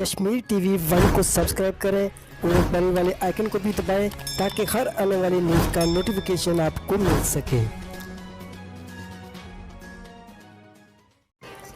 Kashmir TV 1 को subscribe करें और बेल वाले आइकन को भी दबाएं ताकि हर आने वाली न्यूज़ का नोटिफिकेशन आपको मिल सके।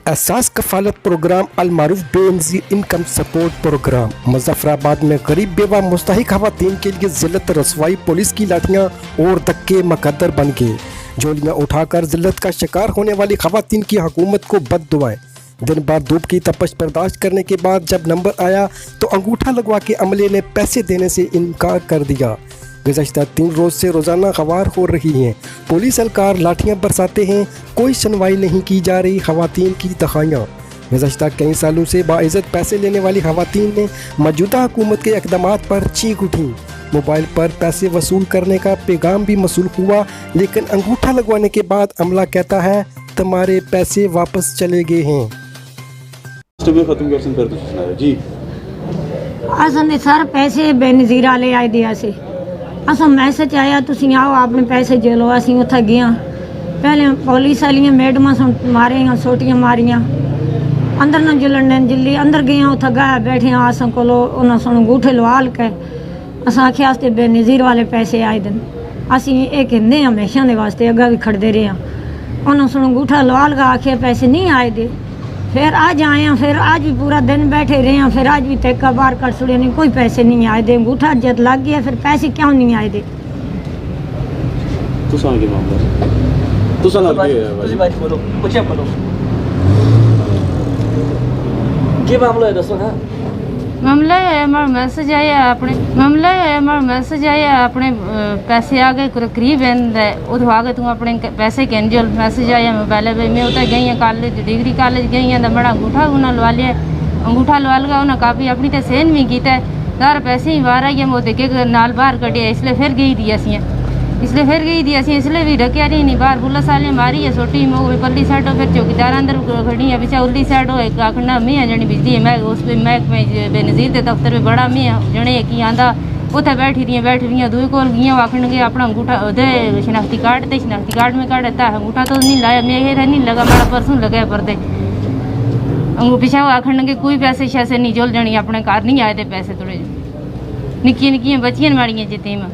एहसास कफालत प्रोग्राम अल मारूफ Benazir income support programme Muzaffarabad में गरीब बेवा मुस्तहिक खवातीन के लिए जिल्लत रसवाई पुलिस की लाठियाँ और धक्के मुकद्दर बन गए। झोलियाँ उठाकर जिल्लत का शिकार होने वाली खवातीन की हुकूमत को बद्दुआएं। दिन भर धूप की तपश बर्दाश्त करने के बाद जब नंबर आया तो अंगूठा लगवा के अमले ने पैसे देने से इनकार कर दिया। गुज़श्ता 3 रोज़ से रोज़ाना खवार हो रही हैं। पुलिस एहलकार लाठियाँ बरसाते हैं, कोई सुनवाई नहीं की जा रही खवातीन की दखाइयाँ। गुज़श्ता कई सालों से बाइज़्ज़त पैसे लेने वाली खवातीन ने मौजूदा हुकूमत के इक़दामात पर चीख उठी। मोबाइल पर पैसे वसूल करने का पैगाम भी मसूल हुआ, लेकिन अंगूठा लगवाने के बाद अमला कहता है तुम्हारे पैसे वापस चले गए हैं। जी असन सर पैसे बेनज़ीर वाले आए दिया से असा मैसेज आया तुसी आओ अपने पैसे जेलो। असी उत्थे गया, पहले पुलिस वालियां मैडमां मारियां सोटियां मारियां, अंदर न जुलन ने जिली अंदर गया उत्थे गए बैठे असा कोलो उन्होंने सुन अंगूठे लवाल के असा आख्या आस्ते बेनज़ीर वाले पैसे आए दिन। असी ये कहते हमेशा के वास्ते अगर भी खड़ते रहे उन्होंने सुन अंगूठा लवाल का आख्या पैसे नहीं आए दे। फिर आज आए हैं, फिर आज भी पूरा दिन बैठे रहे हैं, फिर आज भी तेका बार कर छुड़े नहीं, कोई पैसे नहीं आए दे। अंगूठा जब लग गया फिर पैसे क्यों नहीं आए दे। मामला है हमारा मैसेज आया अपने पैसे आ गए करीब उधर आ गए तू अपने पैसे कैंजल मैसेज आया मोबाइल पे। मैं उतर गई हैं कॉलेज डिग्री कॉलेज गई हैं तो बड़ा अंगूठा उन्हें लवा लिया। अंगूठा लवा लगा उन्हें काफ़ी अपनी तो सेन भी किया तार पैसे ही बाहर आई वो देखे नाल बाहर कटिया इसलिए फिर गई थी असी इसलिए भी ढकिया रही नहीं बाहर पुलिस वाले मारी है सोटी में पल्ली साइड फिर चौकीदार अंदर खड़ी है पीछे उल्ली साइड हो आखना मैं जनी बिजली है मैं उस पर महकमे बेनज़ीर के दफ्तर में बड़ा मैं जने की आंदा उत्थे बैठी रही दूई कोल गई आखन गए अपना अंगूठा उदय शनाख्ती कार्ड में काटता अंगूठा तो नहीं लाया मेरे नहीं लगा मेरा परसों लगा पर्दे पीछे आखन के कोई पैसे शैसे नहीं जोल जनी अपने घर नहीं आए थे पैसे थोड़े निक्कियां बच्चियां माड़ियां जिते में।